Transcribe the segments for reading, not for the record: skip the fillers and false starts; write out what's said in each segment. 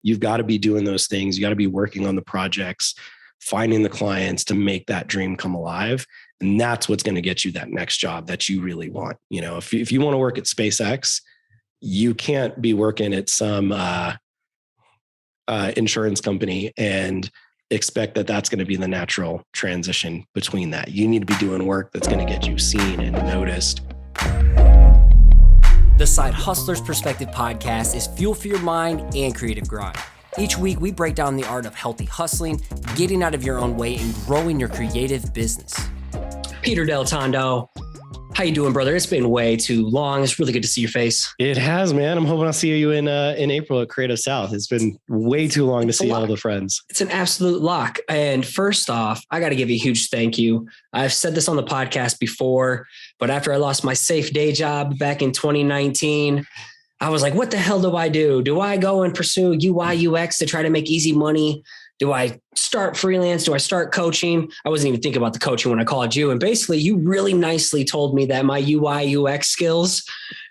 you've got to be doing those things. You got to be working on the projects, finding the clients to make that dream come alive. And that's what's going to get you that next job that you really want. You know, if you want to work at SpaceX, you can't be working at some insurance company and expect that that's going to be the natural transition between that. You need to be doing work that's going to get you seen and noticed. The Side Hustler's Perspective podcast is fuel for your mind and creative grind. Each week, we break down the art of healthy hustling, getting out of your own way, and growing your creative business. Peter Deltondo, how you doing, brother? It's been way too long. It's really good to see your face. It has, man. I'm hoping I'll see you in April at Creative South. It's been way too long to see all the friends. It's an absolute lock. And first off, I got to give you a huge thank you. I've said this on the podcast before, but after I lost my safe day job back in 2019, I was like, what the hell do I do? Do I go and pursue UI, UX to try to make easy money? Do I start freelance? Do I start coaching? I wasn't even thinking about the coaching when I called you. And basically, you really nicely told me that my UI, UX skills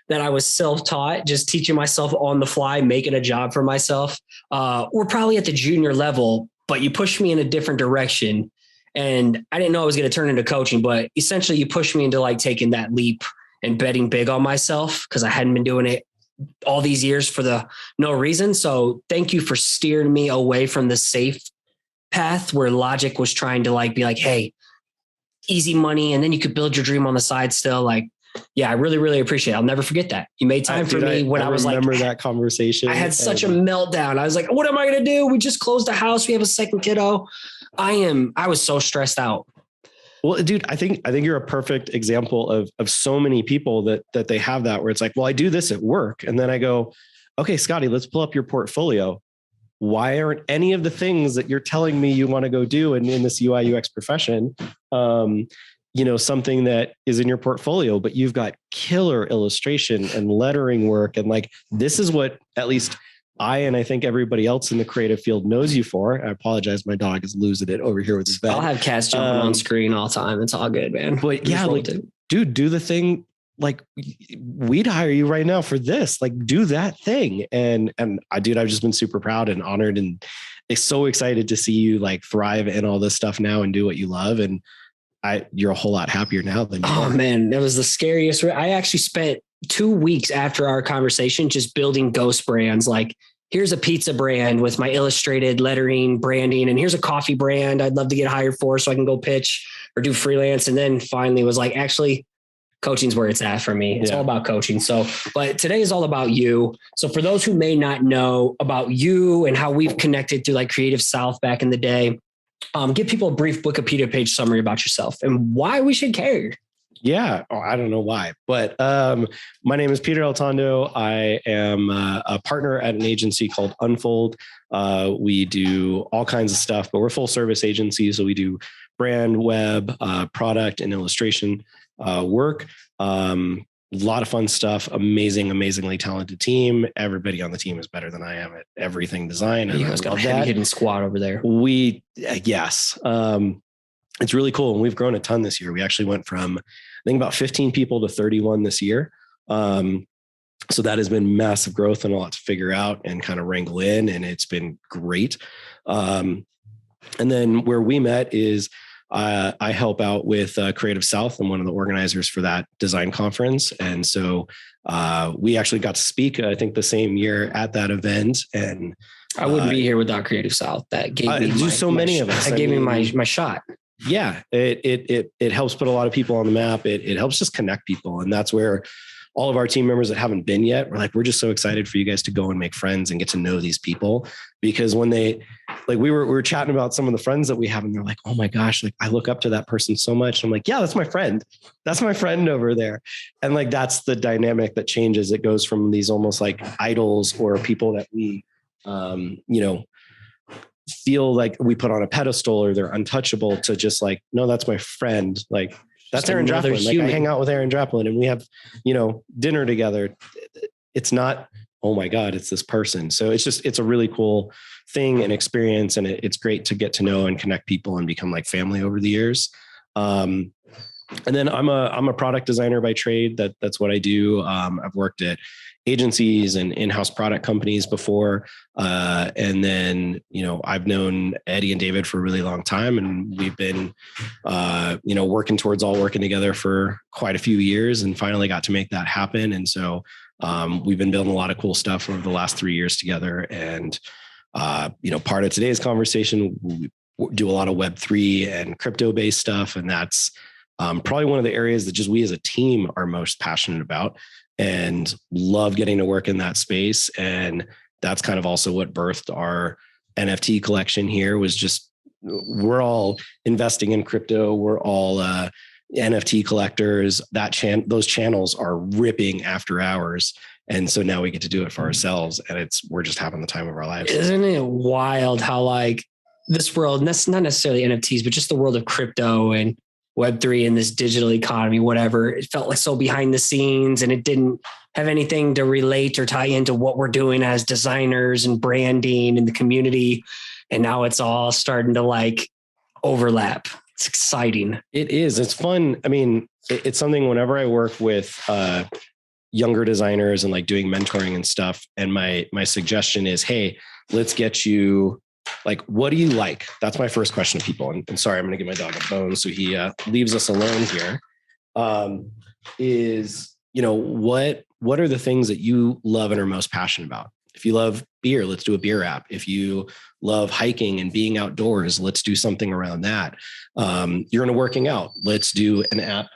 that I was self-taught, just teaching myself on the fly, making a job for myself, were probably at the junior level, but you pushed me in a different direction. And I didn't know I was going to turn into coaching, but essentially you pushed me into like taking that leap and betting big on myself because I hadn't been doing it all these years for no reason. So thank you for steering me away from the safe path where logic was trying to be like, hey, easy money. And then you could build your dream on the side still. Like, yeah, I really, really appreciate it. I'll never forget that. You made time for me when I was like, remember that conversation. I had such a meltdown. I was like, what am I going to do? We just closed a house. We have a second kiddo. I was so stressed out. Well, dude, I think you're a perfect example of so many people that they have that where it's like, well, I do this at work. And then I go, okay, Scotty, let's pull up your portfolio. Why aren't any of the things that you're telling me you want to go do in this UI UX profession, something that is in your portfolio, but you've got killer illustration and lettering work. And like, this is what at least I think everybody else in the creative field knows you for. I apologize. My dog is losing it over here with his vet. I'll have cats jumping on screen all the time. It's all good, man. But yeah, like, dude, do the thing. Like, we'd hire you right now for this. Like, do that thing. And I've just been super proud and honored and so excited to see you like thrive in all this stuff now and do what you love. And you're a whole lot happier now than you were. Oh man, that was the scariest. I actually spent 2 weeks after our conversation just building ghost brands. Like, here's a pizza brand with my illustrated lettering branding, and here's a coffee brand I'd love to get hired for so I can go pitch or do freelance. And then finally was like, actually, coaching's where it's at for me. It's all about coaching. So, but today is all about you. So for those who may not know about you and how we've connected through like Creative South back in the day, give people a brief Wikipedia page summary about yourself and why we should care. Yeah. Oh, I don't know why, but my name is Peter Deltondo. I am a partner at an agency called Unfold. We do all kinds of stuff, but we're a full service agency. So we do brand, web, product, and illustration work. A lot of fun stuff. Amazingly talented team. Everybody on the team is better than I am at everything design. You guys got a heavy hitting squad over there. Yes. It's really cool. And we've grown a ton this year. We actually went from, I think, about 15 people to 31 this year. So that has been massive growth and a lot to figure out and kind of wrangle in. And it's been great. And then where we met is I help out with Creative South. I'm one of the organizers for that design conference. And so we actually got to speak, I think, the same year at that event. And I wouldn't be here without Creative South. That gave me many of us. That gave me my shot. Yeah, it helps put a lot of people on the map. It helps just connect people. And that's where all of our team members that haven't been yet, we're just so excited for you guys to go and make friends and get to know these people. Because when we were chatting about some of the friends that we have, and they're like, oh my gosh, like I look up to that person so much. And I'm like, yeah, that's my friend. That's my friend over there. And like, that's the dynamic that changes. It goes from these almost like idols or people that we, feel like we put on a pedestal or they're untouchable to just like, no, that's my friend. Like that's Aaron Draplin. Like I hang out with Aaron Draplin and we have, dinner together. It's not, oh my God, it's this person. So it's a really cool thing and experience. And it's great to get to know and connect people and become like family over the years. And then I'm a product designer by trade. That's what I do. I've worked at agencies and in-house product companies before. And then, I've known Eddie and David for a really long time, and we've been, working towards all working together for quite a few years, and finally got to make that happen. And so we've been building a lot of cool stuff over the last 3 years together. And, part of today's conversation, we do a lot of Web3 and crypto-based stuff. And that's probably one of the areas that just we as a team are most passionate about and love getting to work in that space. And that's kind of also what birthed our NFT collection here, was just, we're all investing in crypto. We're all NFT collectors. Those channels are ripping after hours. And so now we get to do it for ourselves, and we're just having the time of our lives. Isn't it wild how like this world, that's not necessarily NFTs, but just the world of crypto and Web3 and this digital economy, whatever, it felt like so behind the scenes, and it didn't have anything to relate or tie into what we're doing as designers and branding and the community. And now it's all starting to like overlap. It's exciting. It is. It's fun. I mean, it's something whenever I work with younger designers and like doing mentoring and stuff, and my suggestion is, hey, let's get you, like, what do you like? That's my first question to people. And sorry, I'm going to give my dog a bone so he leaves us alone here. What are the things that you love and are most passionate about? If you love beer, let's do a beer app. If you love hiking and being outdoors, let's do something around that. You're into working out, let's do an app,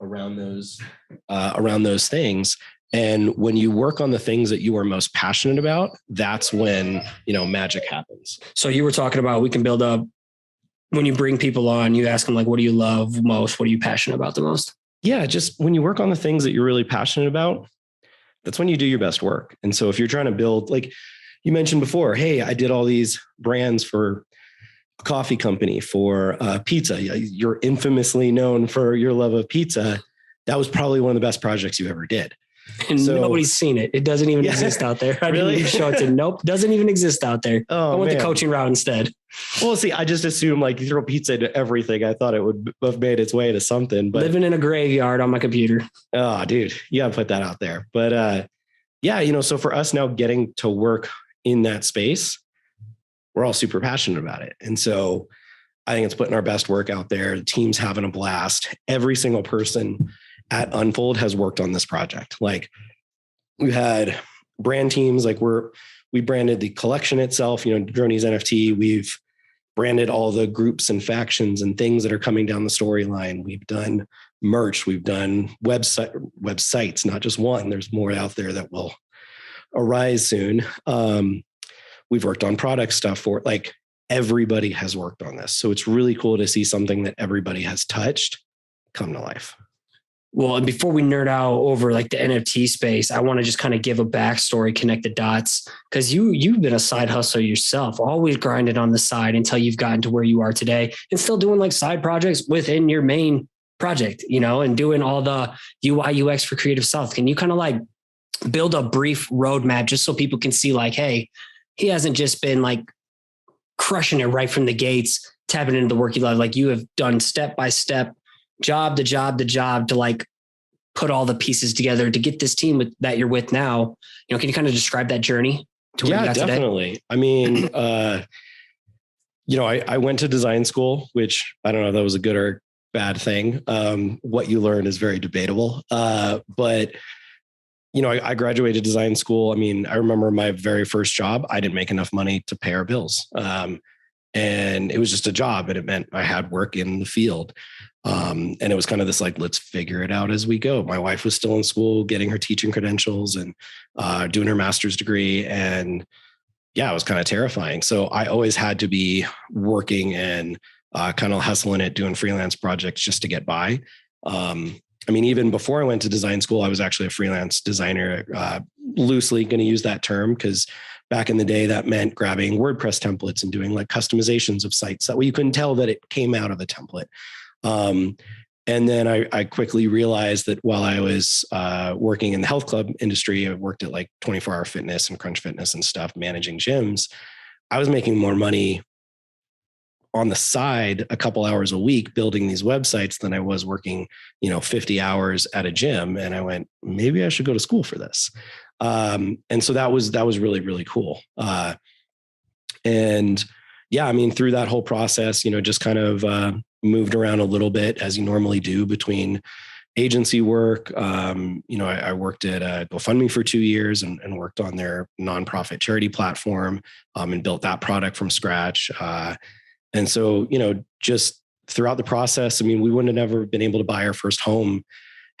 around those things. And when you work on the things that you are most passionate about, that's when, magic happens. So you were talking about, we can build up, when you bring people on, you ask them like, what do you love most? What are you passionate about the most? Yeah. Just when you work on the things that you're really passionate about, that's when you do your best work. And so if you're trying to build, like you mentioned before, hey, I did all these brands for a coffee company, for pizza. You're infamously known for your love of pizza. That was probably one of the best projects you ever did. And nobody's seen it. It doesn't even exist out there. I really? Didn't even show it to. Nope. Doesn't even exist out there. Oh, I went the coaching route instead. Well, see, I just assumed like you throw pizza into everything. I thought it would have made its way to something. But living in a graveyard on my computer. Oh, dude, you gotta put that out there. But so for us now getting to work in that space, we're all super passionate about it. And so I think it's putting our best work out there. The team's having a blast. Every single person at Unfold has worked on this project. Like we had brand teams, like we branded the collection itself, Dronies NFT. We've branded all the groups and factions and things that are coming down the storyline. We've done merch. We've done websites, not just one. There's more out there that will arise soon. We've worked on product stuff for like everybody has worked on this. So it's really cool to see something that everybody has touched come to life. Well, and before we nerd out over like the NFT space, I want to just kind of give a backstory, connect the dots, because you've been a side hustler yourself, always grinding on the side until you've gotten to where you are today, and still doing like side projects within your main project, and doing all the UI UX for Creative South. Can you kind of like build a brief roadmap just so people can see like, hey, he hasn't just been like crushing it right from the gates, tapping into the work you love. Like you have done step by step, job to job to job to like put all the pieces together to get this team that you're with now. Can you kind of describe that journey to where you got definitely today? I mean, I went to design school, which I don't know if that was a good or bad thing. What you learn is very debatable. But I graduated design school. I mean, I remember my very first job, I didn't make enough money to pay our bills. And it was just a job, and it meant I had work in the field. And it was kind of this like, let's figure it out as we go. My wife was still in school, getting her teaching credentials and doing her master's degree. And yeah, it was kind of terrifying. So I always had to be working and kind of hustling it, doing freelance projects just to get by. I mean, even before I went to design school, I was actually a freelance designer, loosely going to use that term because back in the day, that meant grabbing WordPress templates and doing like customizations of sites. That way you couldn't tell that it came out of a template. And then I quickly realized that while I was working in the health club industry, I worked at like 24-hour fitness and Crunch Fitness and stuff, managing gyms. I was making more money on the side a couple hours a week building these websites than I was working, 50 hours at a gym. And I went, maybe I should go to school for this. And so that was really, really cool. And yeah, I mean, through that whole process, just kind of moved around a little bit as you normally do between agency work. I worked at GoFundMe for 2 years and worked on their nonprofit charity platform and built that product from scratch. And so, just throughout the process, I mean, we wouldn't have never been able to buy our first home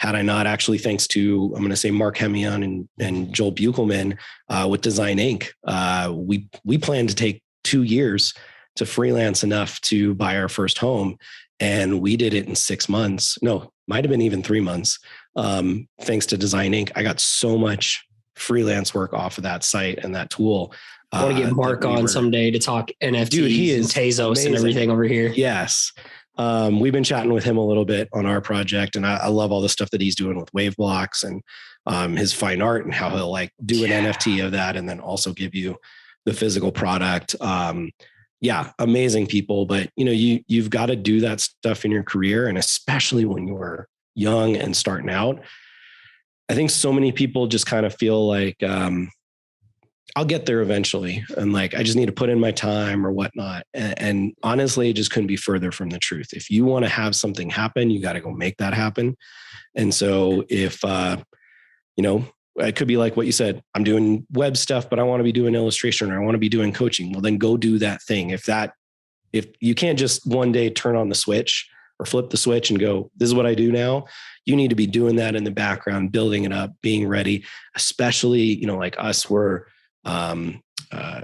had I not actually, thanks to, I'm going to say Mark Hemion and Joel Buchelman with Design Inc. We planned to take 2 years to freelance enough to buy our first home. And we did it in 6 months. No, might've been even 3 months. Thanks to Design Inc. I got so much freelance work off of that site and that tool. I want to get Mark on someday to talk NFTs. Dude, he is and Tezos amazing. And everything over here. Yes. We've been chatting with him a little bit on our project, and I love all the stuff that he's doing with wave blocks and his fine art and how he'll like do an NFT of that and then also give you the physical product. Amazing people, but you've got to do that stuff in your career, and especially when you're young and starting out. I think so many people just kind of feel like I'll get there eventually, and like I just need to put in my time or whatnot. And honestly, it just couldn't be further from the truth. If you want to have something happen, you got to go make that happen. And so if it could be like what you said, I'm doing web stuff, but I want to be doing illustration or I want to be doing coaching. Well, then go do that thing. If you can't just one day turn on the switch or flip the switch and go, this is what I do now. You need to be doing that in the background, building it up, being ready, especially, like us, we're,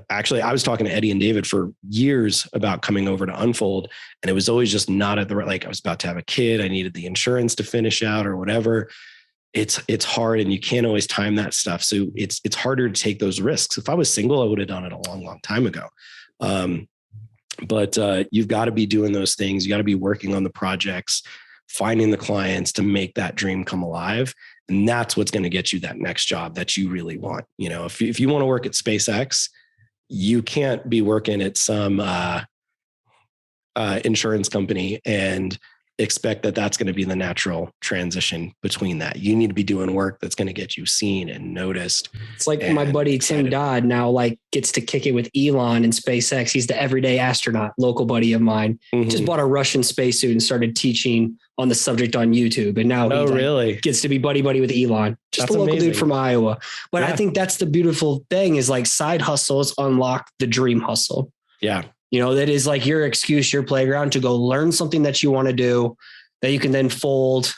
actually, I was talking to Eddie and David for years about coming over to Unfold, and it was always just not at the right, like I was about to have a kid. I needed the insurance to finish out or whatever. It's hard, and you can't always time that stuff. So it's harder to take those risks. If I was single, I would have done it a long, long time ago. But you've got to be doing those things. You got to be working on the projects, finding the clients to make that dream come alive. And that's what's going to get you that next job that you really want. If you want to work at SpaceX, you can't be working at some insurance company and expect that that's going to be the natural transition between that. You need to be doing work that's going to get you seen and noticed. It's like my buddy Tim Dodd now gets to kick it with Elon and SpaceX. He's the everyday astronaut, local buddy of mine. Mm-hmm. Just bought a Russian spacesuit and started teaching on the subject on YouTube. And now he gets to be buddy with Elon, just a local dude from Iowa. But I think that's the beautiful thing is like side hustles unlock the dream hustle. Yeah. That is like your excuse, your playground to go learn something that you want to do that you can then fold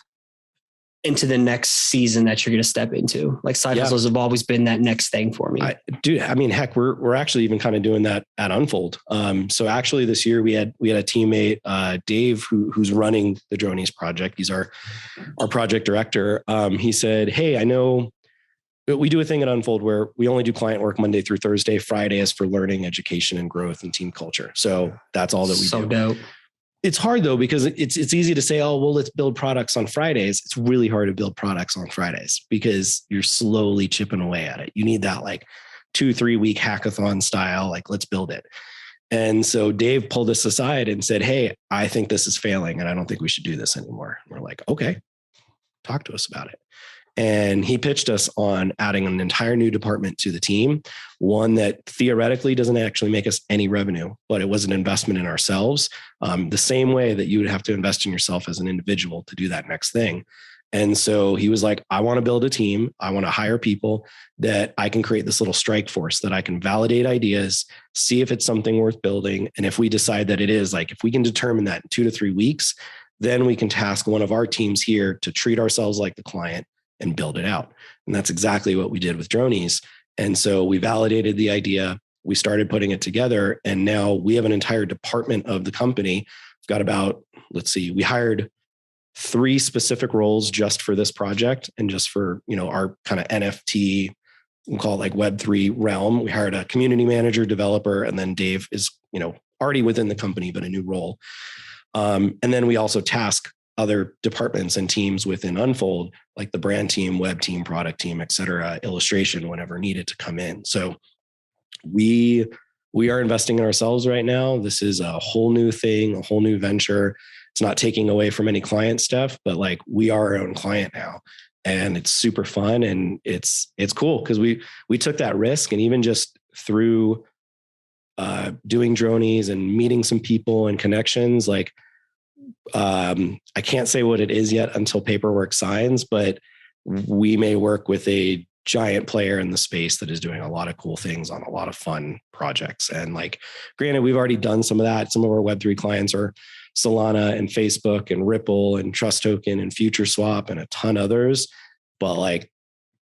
into the next season that you're going to step into. Like side hustles have always been that next thing for me. Heck, we're actually even kind of doing that at Unfold. So actually this year we had a teammate, Dave, who's running the Dronies project. He's our project director. He said, hey, I know we do a thing at Unfold where we only do client work Monday through Thursday. Friday is for learning, education, and growth and team culture. So that's all that we do. So dope. It's hard though, because it's easy to say, oh, well, let's build products on Fridays. It's really hard to build products on Fridays because you're slowly chipping away at it. You need that 2-3 week hackathon style, let's build it. And so Dave pulled us aside and said, hey, I think this is failing and I don't think we should do this anymore. And we're like, okay, talk to us about it. And he pitched us on adding an entire new department to the team, one that theoretically doesn't actually make us any revenue, but it was an investment in ourselves, the same way that you would have to invest in yourself as an individual to do that next thing. And so he was like, I want to build a team. I want to hire people that I can create this little strike force that I can validate ideas, see if it's something worth building. And if we decide that it is, if we can determine that in 2 to 3 weeks, then we can task one of our teams here to treat ourselves like the client and build it out. And that's exactly what we did with Dronies. And so we validated the idea, we started putting it together, and now we have an entire department of the company. We've got about, we hired 3 specific roles just for this project and just for, our kind of NFT, we'll call it Web3 realm. We hired a community manager, developer, and then Dave is, already within the company, but a new role. And then we also task other departments and teams within Unfold, like the brand team, web team, product team, et cetera, illustration, whenever needed to come in. So we we are investing in ourselves right now. This is a whole new thing, a whole new venture. It's not taking away from any client stuff, but like we are our own client now, and it's super fun. And it's cool because we took that risk, and even just through doing Dronies and meeting some people and connections, like I can't say what it is yet until paperwork signs, but we may work with a giant player in the space that is doing a lot of cool things on a lot of fun projects. And like, granted, we've already done some of that. Some of our Web3 clients are Solana and Facebook and Ripple and Trust Token and Future Swap and a ton others. But like,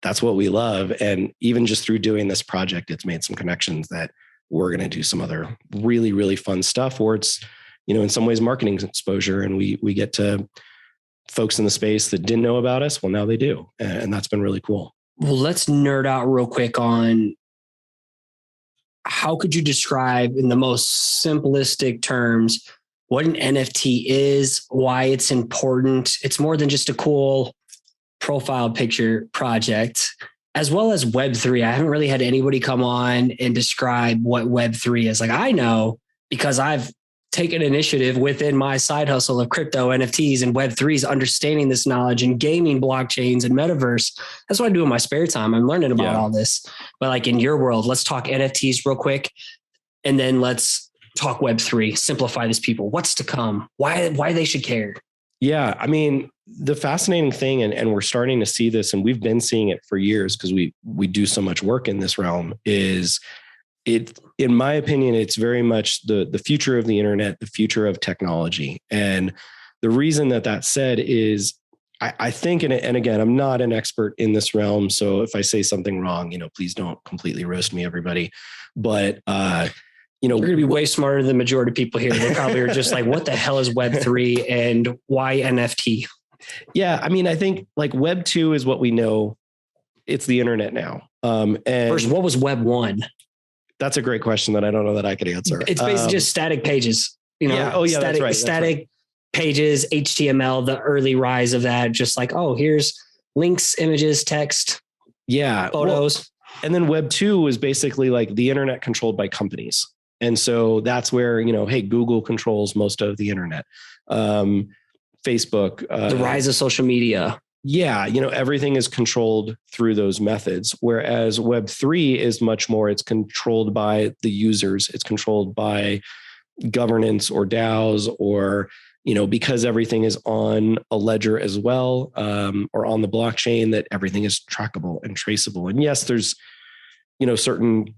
that's what we love. And even just through doing this project, it's made some connections that we're going to do some other really, really fun stuff where it's, in some ways marketing exposure. And we get to folks in the space that didn't know about us. Well, now they do. And that's been really cool. Well, let's nerd out real quick on how could you describe in the most simplistic terms what an NFT is, why it's important. It's more than just a cool profile picture project, as well as Web3. I haven't really had anybody come on and describe what Web3 is. Like, I know because I've taken initiative within my side hustle of crypto, NFTs, and Web3s, understanding this knowledge and gaming blockchains and metaverse. That's what I do in my spare time. I'm learning about all this. But like in your world, let's talk NFTs real quick. And then let's talk Web3, simplify this people. What's to come? Why they should care? Yeah. I mean, the fascinating thing, and we're starting to see this, and we've been seeing it for years because we do so much work in this realm, is it, in my opinion, it's very much the future of the internet, the future of technology. And the reason that said is I think, and again, I'm not an expert in this realm. So if I say something wrong, please don't completely roast me, everybody. But, you're going to be way smarter than the majority of people here. They probably are just like, what the hell is Web3 and why NFT? Yeah. I mean, I think like Web 2 is what we know. It's the internet now. And first, what was Web 1? That's a great question that I don't know that I could answer. It's basically just static pages, Yeah. Oh yeah. static, that's right. Static pages, HTML, the early rise of that. Just like, oh, here's links, images, text. Yeah. Photos. Well, and then Web 2 was basically like the internet controlled by companies. And so that's where, hey, Google controls most of the internet. Facebook. The rise of social media. Yeah. Everything is controlled through those methods. Whereas Web3 is much more, it's controlled by the users. It's controlled by governance or DAOs, or, because everything is on a ledger as well, or on the blockchain, that everything is trackable and traceable. And yes, there's, certain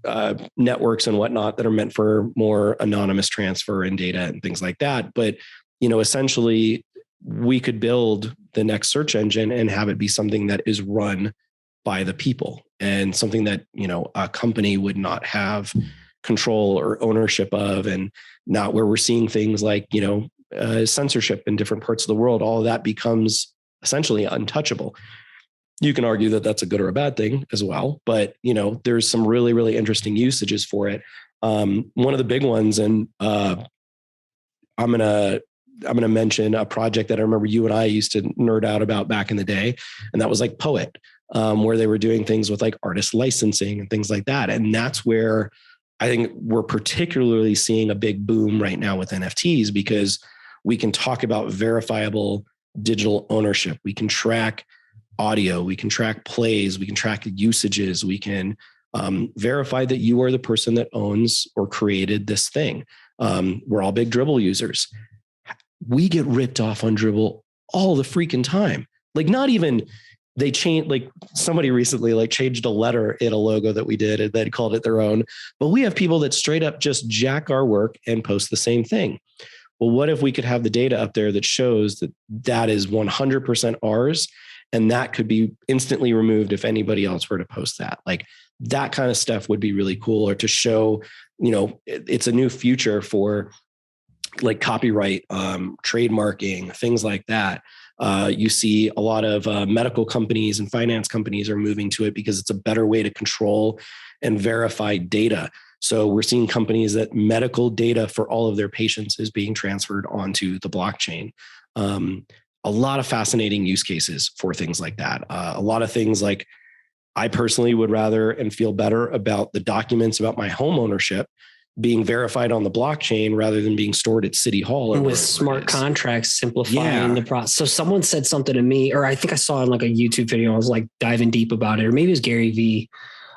networks and whatnot that are meant for more anonymous transfer and data and things like that. But, essentially we could build the next search engine and have it be something that is run by the people, and something that, a company would not have control or ownership of, and not where we're seeing things like, censorship in different parts of the world. All of that becomes essentially untouchable. You can argue that that's a good or a bad thing as well, but there's some really, really interesting usages for it. One of the big ones, and I'm gonna mention a project that I remember you and I used to nerd out about back in the day, and that was like Poet, where they were doing things with like artist licensing and things like that. And that's where I think we're particularly seeing a big boom right now with NFTs, because we can talk about verifiable digital ownership. We can track audio, we can track plays, we can track usages, we can verify that you are the person that owns or created this thing. We're all big Dribble users. We get ripped off on Dribble all the freaking time. Like, not even, they changed, like somebody recently like changed a letter in a logo that we did and then called it their own. But we have people that straight up just jack our work and post the same thing. Well, what if we could have the data up there that shows that that is 100% ours, and that could be instantly removed if anybody else were to post that? Like, that kind of stuff would be really cool, or to show, it's a new future for like copyright, trademarking, things like that. You see a lot of medical companies and finance companies are moving to it because it's a better way to control and verify data. So we're seeing companies that medical data for all of their patients is being transferred onto the blockchain. A lot of fascinating use cases for things like that. A lot of things like, I personally would rather and feel better about the documents about my home ownership being verified on the blockchain rather than being stored at City Hall. With smart contracts simplifying the process. So someone said something to me, or I think I saw in like a YouTube video, I was like diving deep about it, or maybe it was Gary Vee.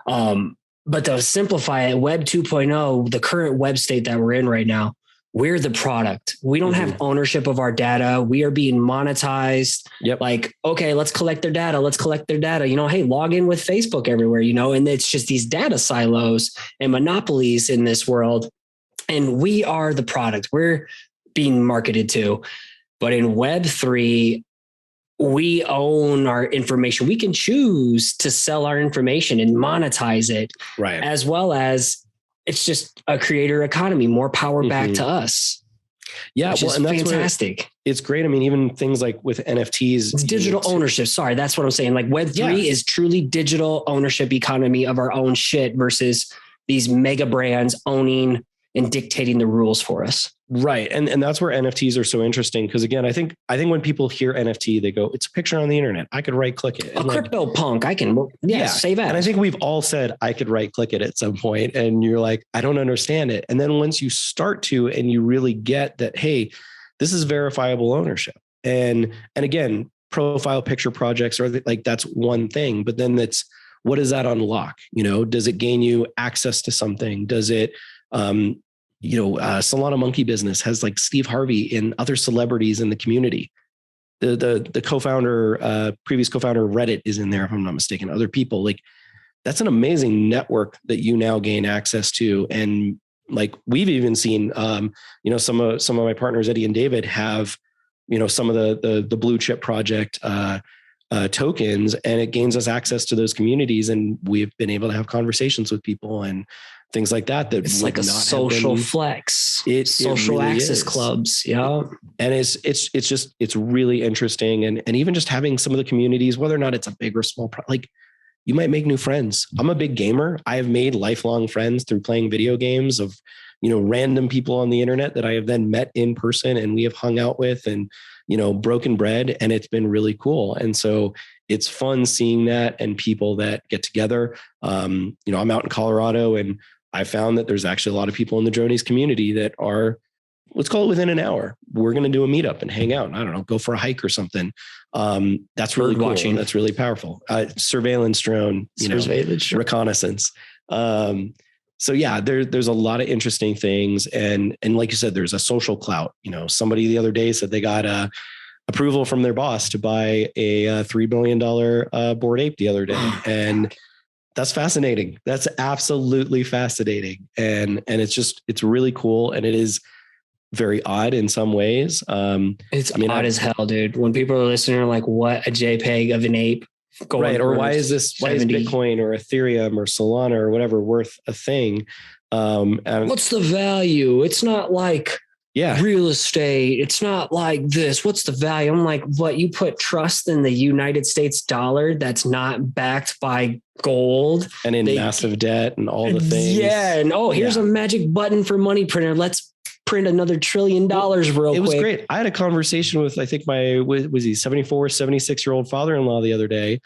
But to simplify it, Web 2.0, the current web state that we're in right now, we're the product. We don't have ownership of our data. We are being monetized. Yep. Like, okay, let's collect their data. Let's collect their data. Hey, log in with Facebook everywhere, and it's just these data silos and monopolies in this world. And we are the product we're being marketed to. But in Web3, we own our information. We can choose to sell our information and monetize it, right? As well as it's just a creator economy, more power back to us. Yeah. Well, and that's fantastic. It's great. I mean, even things like with NFTs, it's digital ownership. Sorry. That's what I'm saying. Like Web3 is truly digital ownership economy of our own shit versus these mega brands owning and dictating the rules for us. Right. And that's where NFTs are so interesting. Because again, I think when people hear NFT, they go, it's a picture on the internet. I could right click it. A crypto punk. I can save that. And I think we've all said I could right click it at some point. And you're like, I don't understand it. And then once you start to, and you really get that, hey, this is verifiable ownership. And again, profile picture projects are like, that's one thing, but then what does that unlock? Does it gain you access to something? Does it, Solana Monkey Business has like Steve Harvey and other celebrities in the community. The co-founder, previous co-founder of Reddit is in there, if I'm not mistaken. Other people, like that's an amazing network that you now gain access to. And like we've even seen, some of my partners, Eddie and David, have some of the blue chip project tokens, and it gains us access to those communities, and we've been able to have conversations with people and things like that. It's like a social flex. Social really access clubs. Yeah. And it's really interesting. And even just having some of the communities, whether or not it's a big or small, like you might make new friends. I'm a big gamer. I have made lifelong friends through playing video games of, random people on the internet that I have then met in person and we have hung out with and, broken bread, and it's been really cool. And so it's fun seeing that and people that get together. I'm out in Colorado, and I found that there's actually a lot of people in the Dronies community that are, let's call it within an hour. We're going to do a meetup and hang out. I don't know, go for a hike or something. That's really cool. That's really powerful. Surveillance drone, reconnaissance. So yeah, there's a lot of interesting things. And like you said, there's a social clout. Somebody the other day said they got approval from their boss to buy a $3 billion Bored Ape the other day. And that's fascinating. That's absolutely fascinating. And it's really cool. And it is very odd in some ways. It's odd as hell, dude. When people are listening, are like, what, a JPEG of an ape? Right. Or why is Bitcoin or Ethereum or Solana or whatever worth a thing? And what's the value? It's not like real estate. It's not like this. What's the value? I'm like, what? You put trust in the United States dollar that's not backed by gold and in massive debt and all the things. Yeah. And here's a magic button for money printer. Let's print another $1 trillion real quick. It was great. I had a conversation with, I think was he 74, 76-year-old father-in-law the other day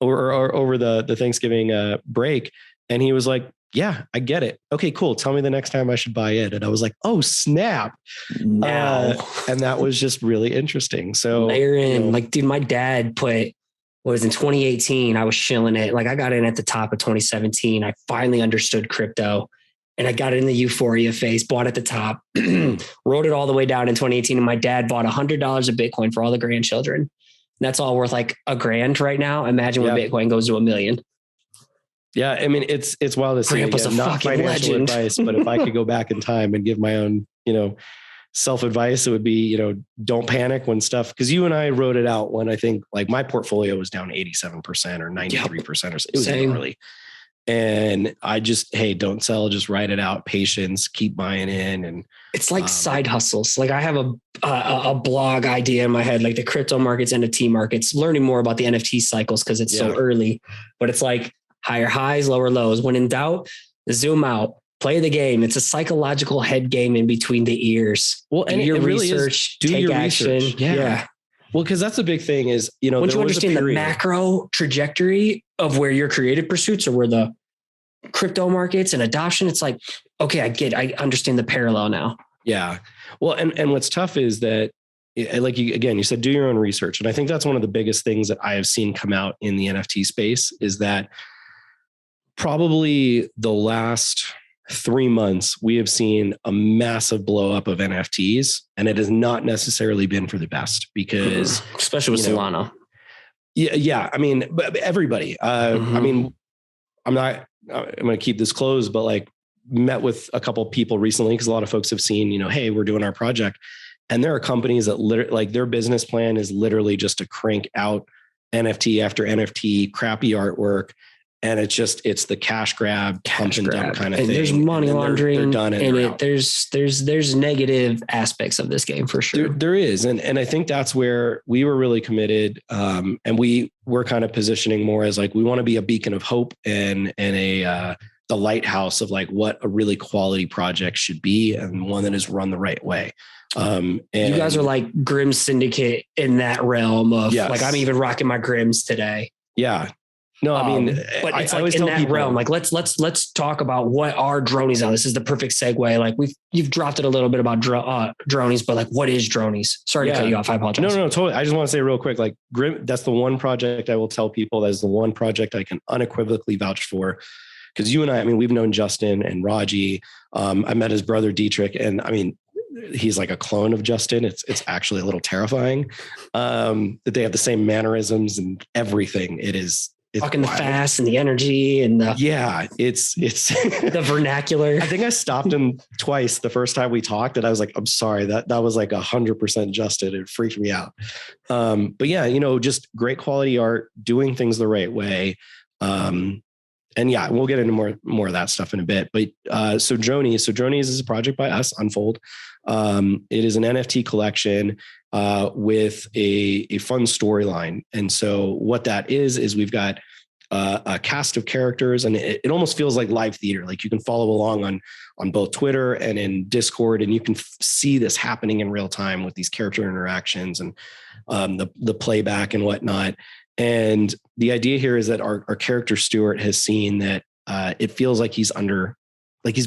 or over the Thanksgiving break. And he was like, yeah, I get it. Okay, cool. Tell me the next time I should buy it. And I was like, oh, snap. And that was just really interesting. So layer in, like, dude, my dad in 2018, I was shilling it. Like I got in at the top of 2017. I finally understood crypto. And I got it in the euphoria phase, bought at the top, rode it all the way down in 2018. And my dad bought $100 of Bitcoin for all the grandchildren. That's all worth like $1,000 right now. Imagine when Bitcoin goes to $1 million. Yeah. I mean, it's wild to see. Grandpa's Again, not financial legend. advice, but if I could go back in time and give my own, self-advice, it would be, don't panic when stuff, because you and I wrote it out when I think like my portfolio was down 87% or 93% or something. It was early. And I just, hey, don't sell, just write it out, patience, keep buying in. And it's like side hustles. Like I have a blog idea in my head, like the crypto markets, NFT markets, learning more about the NFT cycles because it's so early, but it's like higher highs, lower lows. When in doubt, zoom out, play the game. It's a psychological head game in between the ears. Well, and your research, take your action. Research. Yeah. Well, because that's the big thing is, once you understand the macro trajectory of where your creative pursuits or where the crypto markets and adoption, it's like, okay, I understand the parallel now. Yeah. Well, and what's tough is that, like you said, do your own research. And I think that's one of the biggest things that I have seen come out in the NFT space is that probably the last 3 months, we have seen a massive blow up of NFTs, and it has not necessarily been for the best because, especially with Solana. Yeah. I mean, but everybody. I mean, I'm going to keep this closed, but like met with a couple of people recently because a lot of folks have seen, hey, we're doing our project, and there are companies that like their business plan is literally just to crank out NFT after NFT, crappy artwork. And it's the cash grab, pump and dump kind of thing. There's money laundering, they're done and there's negative aspects of this game for sure. There is, and I think that's where we were really committed, and we were kind of positioning more as like we want to be a beacon of hope and the lighthouse of like what a really quality project should be and one that is run the right way. And you guys are like Grimm Syndicate in that realm of like I'm even rocking my Grimms today. Yeah. No, I mean, but it's like in that realm. Like let's talk about what are Dronies now. This is the perfect segue. Like you've dropped it a little bit about Dronies, but like what is Dronies? Sorry to cut you off. I apologize. No, totally. I just want to say real quick, like Grimm, that's the one project I will tell people that is the one project I can unequivocally vouch for. Because you and I mean, we've known Justin and Raji. I met his brother Dietrich, and I mean, he's like a clone of Justin. It's actually a little terrifying that they have the same mannerisms and everything. It's talking the fast and the energy and it's the vernacular. I think I stopped him twice the first time we talked, and I was like, I'm sorry, that was like 100% Justin. It freaked me out. But yeah, just great quality art, doing things the right way. And yeah, we'll get into more of that stuff in a bit. But so Dronies is a project by us, Unfold. It is an NFT collection with a fun storyline. And so what that is we've got a cast of characters, and it almost feels like live theater. Like you can follow along on both Twitter and in Discord, and you can see this happening in real time with these character interactions and the playback and whatnot. And the idea here is that our character Stuart has seen that it feels like he's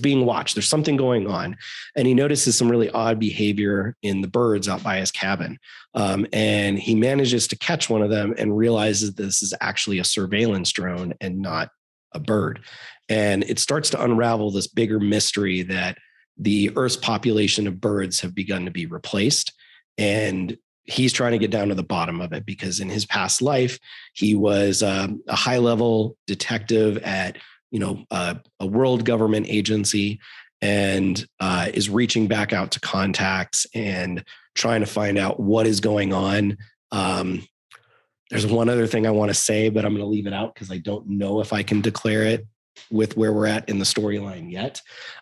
being watched. There's something going on. And he notices some really odd behavior in the birds out by his cabin. And he manages to catch one of them and realizes this is actually a surveillance drone and not a bird. And it starts to unravel this bigger mystery that the Earth's population of birds have begun to be replaced. And he's trying to get down to the bottom of it because in his past life, he was a high-level detective at a world government agency, and is reaching back out to contacts and trying to find out what is going on. There's one other thing I want to say, but I'm going to leave it out because I don't know if I can declare it with where we're at in the storyline yet.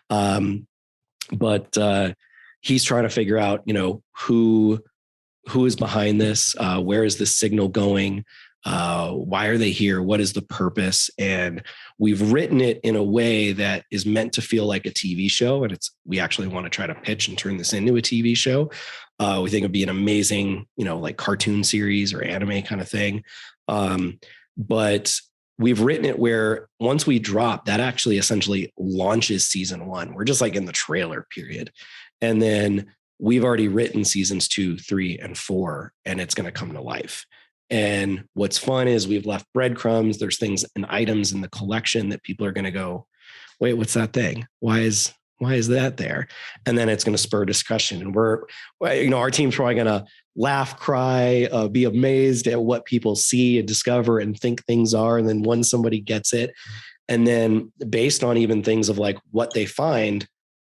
But he's trying to figure out, who is behind this? Where is this signal going? Why are they here? What is the purpose? And we've written it in a way that is meant to feel like a TV show. And we actually want to try to pitch and turn this into a TV show. We think it'd be an amazing, like cartoon series or anime kind of thing. But we've written it where once we drop, that actually essentially launches season 1. We're just like in the trailer period. And then we've already written seasons 2, 3, and 4, and it's going to come to life. And what's fun is we've left breadcrumbs. There's things and items in the collection that people are going to go, wait, what's that thing? Why is that there? And then it's going to spur discussion. And our team's probably going to laugh, cry, be amazed at what people see and discover and think things are. And then once somebody gets it, and then based on even things of like what they find,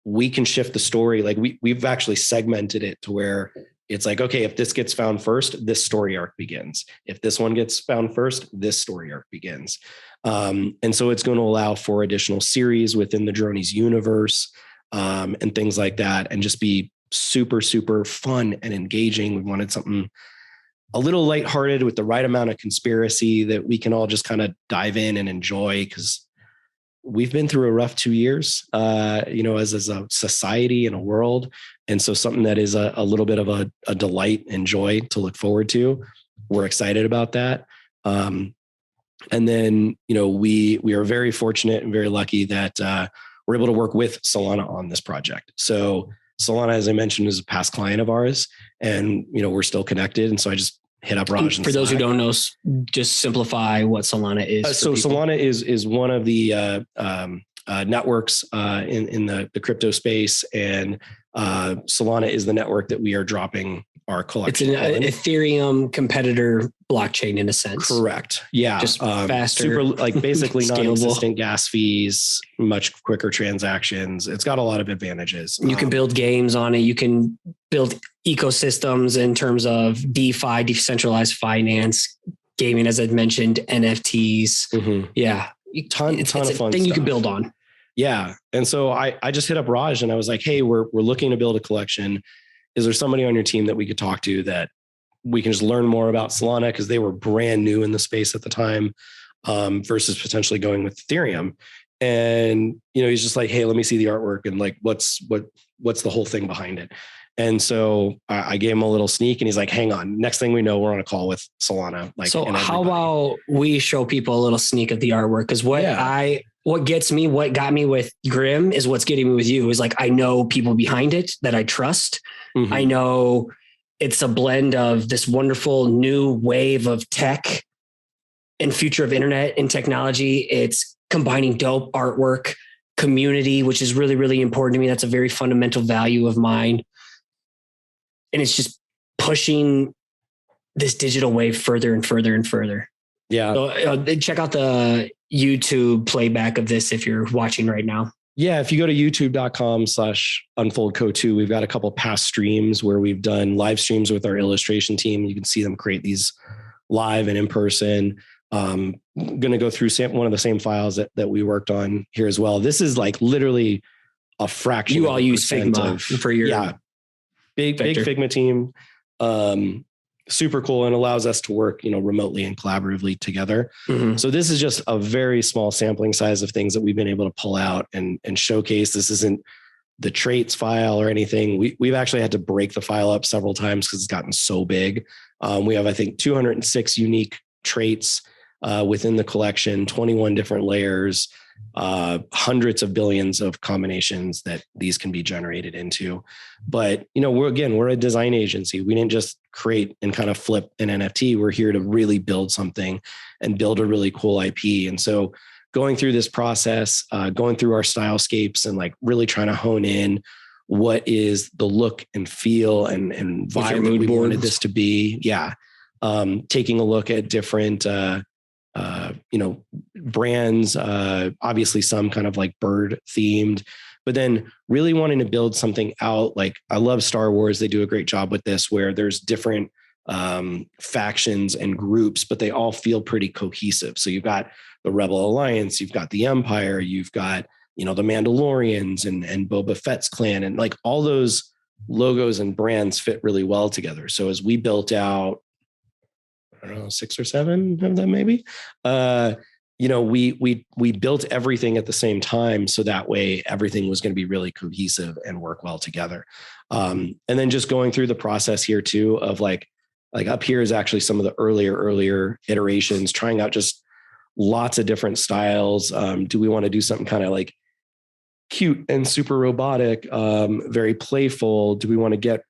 we can shift the story. Like we've actually segmented it to where it's like, okay, if this gets found first, this story arc begins. If this one gets found first, this story arc begins. And so it's going to allow for additional series within the Dronies universe, and things like that, and just be super, super fun and engaging. We wanted something a little lighthearted with the right amount of conspiracy that we can all just kind of dive in and enjoy, because we've been through a rough 2 years, as a society and a world. And so something that is a little bit of a delight and joy to look forward to. We're excited about that. And then, we are very fortunate and very lucky that we're able to work with Solana on this project. So Solana, as I mentioned, is a past client of ours, and we're still connected. And so I just hit up Raj. For those who don't know, just simplify what Solana is. So Solana is one of the networks in the crypto space, and Solana is the network that we are dropping our collection. It's an Ethereum competitor blockchain in a sense. Correct. Yeah. Just faster, super, basically non-existent gas fees, much quicker transactions. It's got a lot of advantages. You can build games on it. You can build ecosystems in terms of DeFi, decentralized finance, gaming, as I mentioned, NFTs. Mm-hmm. Yeah. Ton of fun thing stuff you can build on. Yeah. And so I just hit up Raj and I was like, hey, we're looking to build a collection. Is there somebody on your team that we could talk to that we can just learn more about Solana? Because they were brand new in the space at the time, versus potentially going with Ethereum. And, he's just like, hey, let me see the artwork and what's the whole thing behind it. And so I gave him a little sneak and he's like, hang on. Next thing we know, we're on a call with Solana. So how about we show people a little sneak of the artwork? Because what got me with Grim is what's getting me with you is I know people behind it that I trust. Mm-hmm. I know it's a blend of this wonderful new wave of tech and future of internet and technology. It's combining dope artwork, community, which is really, really important to me. That's a very fundamental value of mine. And it's just pushing this digital wave further and further and further. Yeah. So check out the YouTube playback of this if you're watching right now. Yeah. If you go to youtube.com/unfoldco2, we've got a couple past streams where we've done live streams with our illustration team. You can see them create these live and in person. I'm going to go through one of the same files that we worked on here as well. This is literally a fraction. You all use Figma for your big Figma team. Super cool, and allows us to work, remotely and collaboratively together. Mm-hmm. So this is just a very small sampling size of things that we've been able to pull out and showcase. This isn't the traits file or anything. We've actually had to break the file up several times because it's gotten so big. We have, I think, 206 unique traits within the collection, 21 different layers, hundreds of billions of combinations that these can be generated into. But, we're a design agency. We didn't just create and kind of flip an NFT. We're here to really build something and build a really cool IP. And so going through this process, going through our stylescapes and really trying to hone in what is the look and feel and vibe that we wanted this to be. Yeah. Taking a look at different, brands, obviously some kind of bird themed, but then really wanting to build something out. I love Star Wars. They do a great job with this, where there's different factions and groups, but they all feel pretty cohesive. So you've got the Rebel Alliance, you've got the Empire, you've got, the Mandalorians and Boba Fett's clan, and all those logos and brands fit really well together. So as we built out, I don't know, 6 or 7 of them, maybe, we built everything at the same time. So that way everything was going to be really cohesive and work well together. And then just going through the process here too, of up here is actually some of the earlier iterations, trying out just lots of different styles. Do we want to do something kind of cute and super robotic, very playful? Do we want to get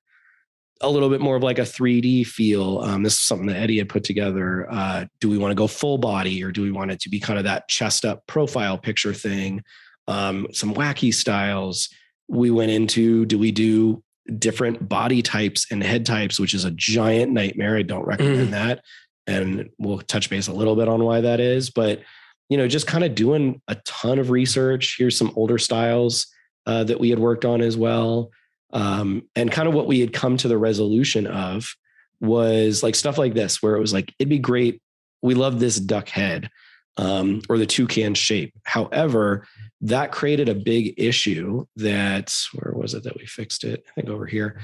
a little bit more of a 3D feel? This is something that Eddie had put together. Do we want to go full body, or do we want it to be kind of that chest up profile picture thing? Some wacky styles. We went into, do we do different body types and head types, which is a giant nightmare. I don't recommend that. And we'll touch base a little bit on why that is, but just kind of doing a ton of research. Here's some older styles that we had worked on as well. And kind of what we had come to the resolution of was stuff like this, where it was it'd be great. We love this duck head, or the toucan shape. However, that created a big issue that, where was it that we fixed it? I think over here,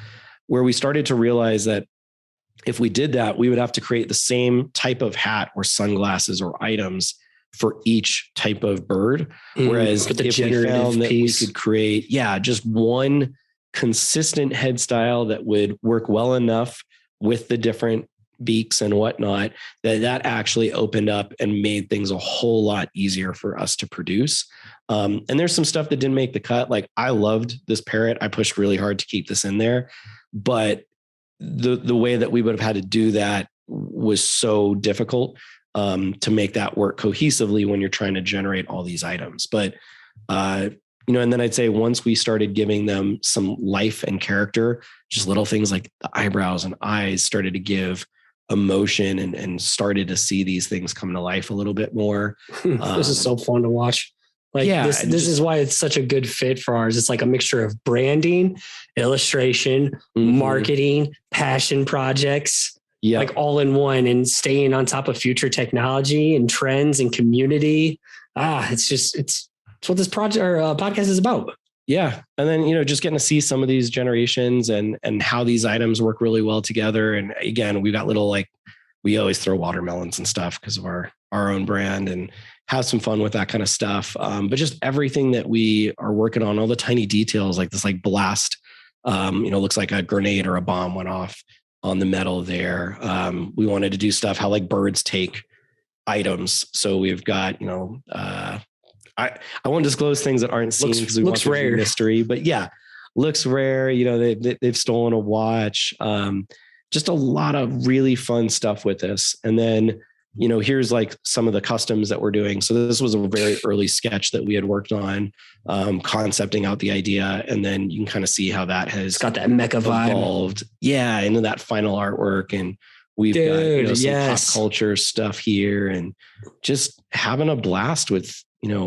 where we started to realize that if we did that, we would have to create the same type of hat or sunglasses or items for each type of bird. Whereas if we found that we could create, just one consistent head style that would work well enough with the different beaks and whatnot, that actually opened up and made things a whole lot easier for us to produce. And there's some stuff that didn't make the cut. Like I loved this parrot. I pushed really hard to keep this in there, but the way that we would have had to do that was so difficult to make that work cohesively when you're trying to generate all these items. But, and then I'd say once we started giving them some life and character, just little things like the eyebrows and eyes started to give emotion and started to see these things come to life a little bit more. This is so fun to watch. Like this is why it's such a good fit for ours. It's like a mixture of branding, illustration, marketing, passion projects, like all in one, and staying on top of future technology and trends and community. It's what this project or podcast is about. Yeah. And then, just getting to see some of these generations and how these items work really well together. And again, we've got little, like, we always throw watermelons and stuff because of our own brand and have some fun with that kind of stuff. But just everything that we are working on, all the tiny details, like this, like blast, looks like a grenade or a bomb went off on the metal there. We wanted to do stuff, how like birds take items. So we've got, I won't disclose things that aren't seen because we want rare mystery, but yeah, looks rare. They've stolen a watch. Just a lot of really fun stuff with this. And then, here's like some of the customs that we're doing. So this was a very early sketch that we had worked on, concepting out the idea. And then you can kind of see how that has got that mecha evolved. Vibe. Yeah. Into that final artwork. And we've got some pop culture stuff here and just having a blast with,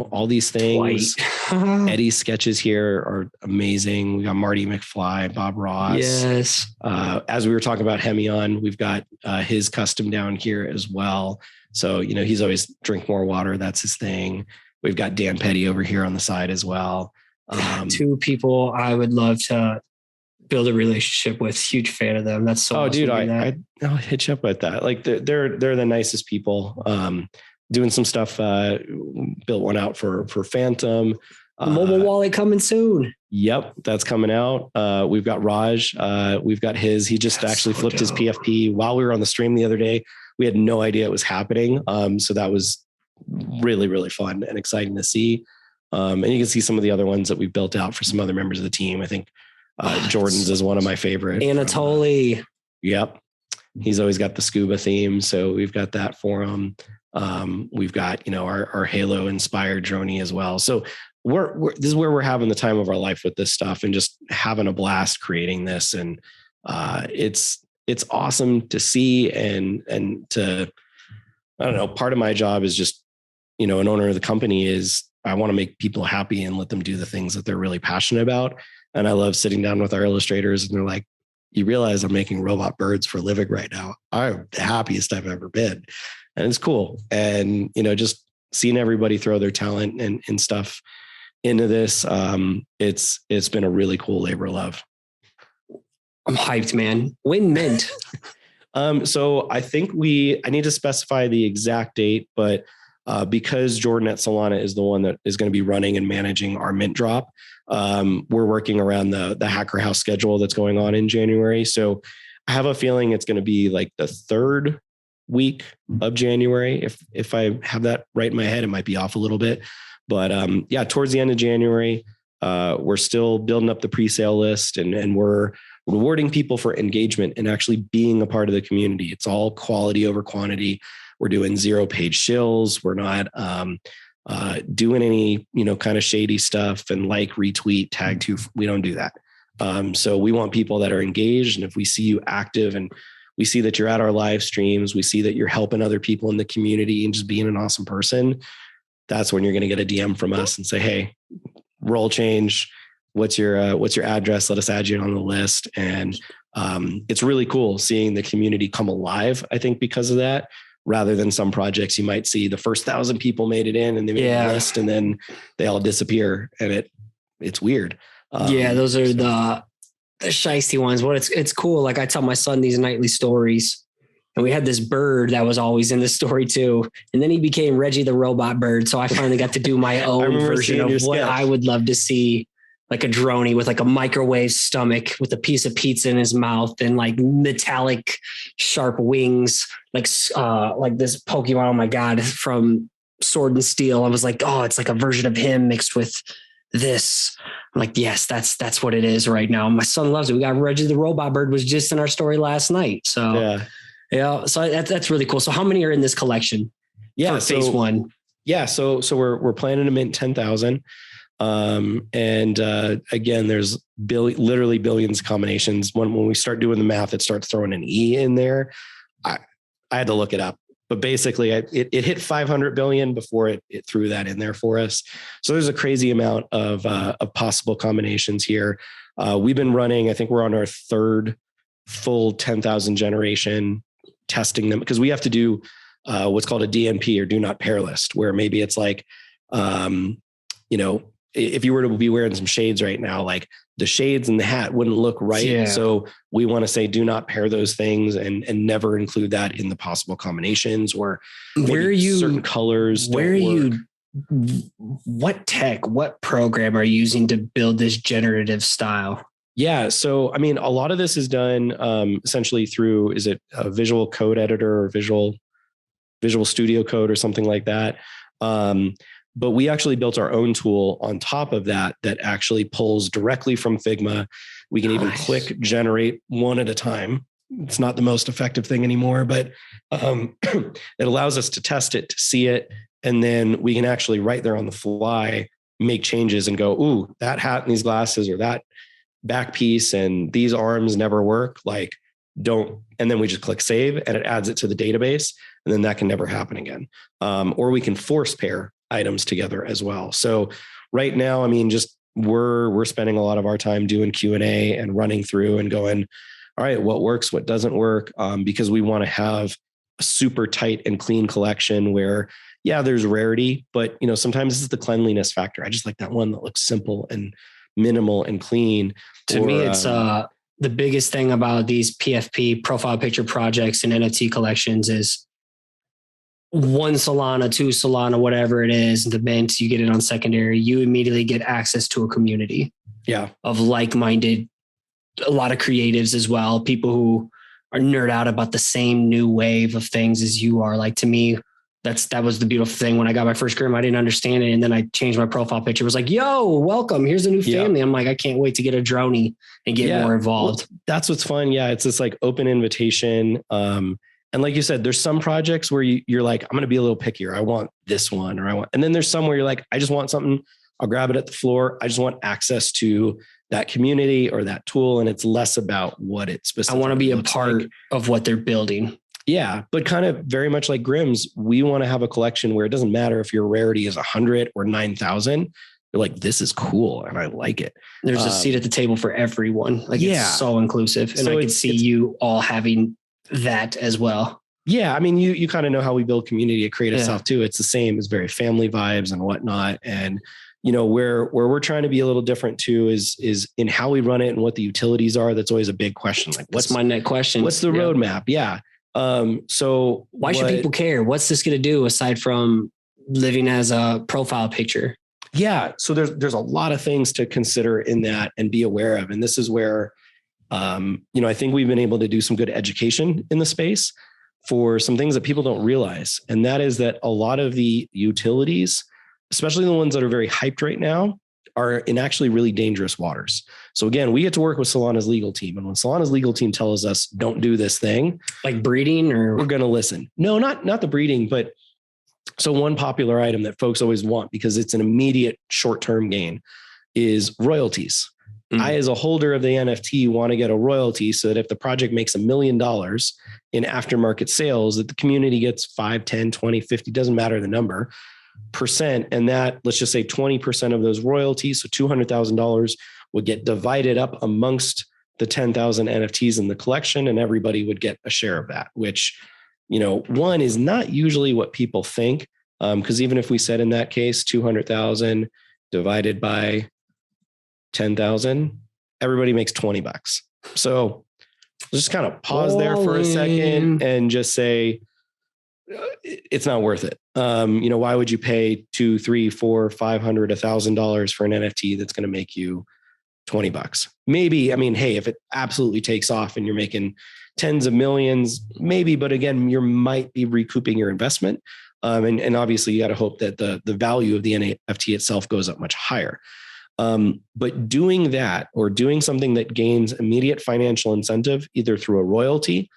all these things. Eddie's sketches here are amazing. We got Marty McFly, Bob Ross. Yes. As we were talking about Hemion, we've got his custom down here as well. So, he's always drink more water. That's his thing. We've got Dan Petty over here on the side as well. Two people I would love to build a relationship with. Huge fan of them. That's so. Oh, dude, I'll hit you up with that. Like they're the nicest people. Doing some stuff, built one out for Phantom. Mobile wallet coming soon. Yep, that's coming out. We've got Raj. We've got his. He just actually flipped his PFP while we were on the stream the other day. We had no idea it was happening. So that was really, really fun and exciting to see. And you can see some of the other ones that we built out for some other members of the team. I think Jordan's is one of my favorites. Anatoly. Yep. He's always got the scuba theme. So we've got that for him. We've got, our Halo inspired Droney as well. So this is where we're having the time of our life with this stuff and just having a blast creating this. And, it's awesome to see and to, I don't know, part of my job is just, an owner of the company is I want to make people happy and let them do the things that they're really passionate about. And I love sitting down with our illustrators and they're like, you realize I'm making robot birds for a living right now. I'm the happiest I've ever been. And it's cool. And, just seeing everybody throw their talent and stuff into this, it's been a really cool labor of love. I'm hyped, man. When mint? So I think I need to specify the exact date, but because Jordan at Solana is the one that is going to be running and managing our mint drop, we're working around the Hacker House schedule that's going on in January. So I have a feeling it's going to be like the third week of January. If I have that right in my head, it might be off a little bit, but towards the end of January, we're still building up the pre-sale list and we're rewarding people for engagement and actually being a part of the community. It's all quality over quantity. We're doing 0-page shills. We're not doing any, kind of shady stuff and retweet, tag to. We don't do that. So we want people that are engaged. And if we see you active and we see that you're at our live streams, we see that you're helping other people in the community and just being an awesome person, that's when you're going to get a DM from us and say, hey, role change. What's your address? Let us add you on the list. And it's really cool seeing the community come alive, I think, because of that, rather than some projects you might see the first 1,000 people made it in and they made the list and then they all disappear and it's weird. Those are the shiesty ones. It's cool. Like I tell my son these nightly stories and we had this bird that was always in the story too. And then he became Reggie the robot bird. So I finally got to do my own version of what I would love to see like a droney with like a microwave stomach with a piece of pizza in his mouth and like metallic sharp wings, like this Pokemon. Oh my God, from Sword and Steel. I was like, oh, it's like a version of him mixed with this. I'm like, yes, that's what it is right now. My son loves it. We got Reggie the Robot Bird was just in our story last night. So yeah, so that's really cool. So how many are in this collection? Yeah, for phase one. Yeah, so we're planning to mint 10,000. Again, there's literally billions of combinations. When we start doing the math, it starts throwing an E in there. I had to look it up, but basically it hit 500 billion before it threw that in there for us. So there's a crazy amount of possible combinations here. We've been running, I think we're on our third full 10,000 generation testing them, because we have to do what's called a DNP, or do not pair list, where maybe it's like, if you were to be wearing some shades right now, like the shades and the hat wouldn't look right. Yeah. So we want to say, do not pair those things and never include that in the possible combinations, or certain colors. What tech, what program are you using to build this generative style? Yeah. So, I mean, a lot of this is done essentially through, is it a visual code editor or Visual Studio Code or something like that? But we actually built our own tool on top of that actually pulls directly from Figma. We can even click generate one at a time. It's not the most effective thing anymore, but it allows us to test it, to see it. And then we can actually right there on the fly, make changes and go, ooh, that hat and these glasses, or that back piece and these arms never work. Like, don't. And then we just click save and it adds it to the database. And then that can never happen again. Or we can force pair items together as well. So right now, I mean, just we're spending a lot of our time doing Q&A and running through and going, all right, what works, what doesn't work? Because we want to have a super tight and clean collection where, yeah, there's rarity, but sometimes it's the cleanliness factor. I just like that one that looks simple and minimal and clean. To me, it's the biggest thing about these PFP profile picture projects and NFT collections is one Solana, two Solana, whatever it is, the mint, you get it on secondary, you immediately get access to a community of like-minded, a lot of creatives as well, people who are nerd out about the same new wave of things as you are. Like, to me, that was the beautiful thing. When I got my first Grim, I didn't understand it. And then I changed my profile picture. It was like, yo, welcome. Here's a new family. I'm like, I can't wait to get a droney and get more involved. Well, that's what's fun. Yeah. It's this like open invitation. And like you said, there's some projects where you're like, I'm going to be a little pickier. I want this one, and then there's some where you're like, I just want something. I'll grab it at the floor. I just want access to that community or that tool. And it's less about what it specifically. I want to be a part of what they're building. Yeah. But kind of very much like Grimm's, we want to have a collection where it doesn't matter if your rarity is 100 or 9,000. You're like, this is cool. And I like it. There's a seat at the table for everyone. Like, it's so inclusive. And so I can see you all having that as well. Yeah. I mean, you kind of know how we build community at Creative South too. It's the same. It's very family vibes and whatnot. And, where we're trying to be a little different too is in how we run it and what the utilities are. That's always a big question. Like, what's my next question? What's the roadmap? Yeah. So why should people care? What's this going to do aside from living as a profile picture? Yeah. So there's a lot of things to consider in that and be aware of. And this is where, I think we've been able to do some good education in the space for some things that people don't realize. And that is that a lot of the utilities, especially the ones that are very hyped right now, are in actually really dangerous waters. So again, we get to work with Solana's legal team. And when Solana's legal team tells us, don't do this thing. Like breeding, or we're going to listen. No, not the breeding, but so one popular item that folks always want because it's an immediate short-term gain is royalties. Mm-hmm. I, as a holder of the NFT, want to get a royalty so that if the project makes $1 million in aftermarket sales, that the community gets 5, 10, 20, 50, doesn't matter the number, percent. And that, let's just say 20% of those royalties, so $200,000 would get divided up amongst the 10,000 NFTs in the collection, and everybody would get a share of that, which, one is not usually what people think. Because even if we said in that case, 200,000 divided by 10,000, everybody makes $20. So let's just kind of pause there for a second and just say, it's not worth it. Why would you pay $200, $300, $400, $500, $1,000 for an NFT that's going to make you $20. Maybe, I mean, hey, if it absolutely takes off and you're making tens of millions, maybe, but again, you might be recouping your investment. And obviously you got to hope that the value of the NFT itself goes up much higher. But doing that or doing something that gains immediate financial incentive, either through a royalty,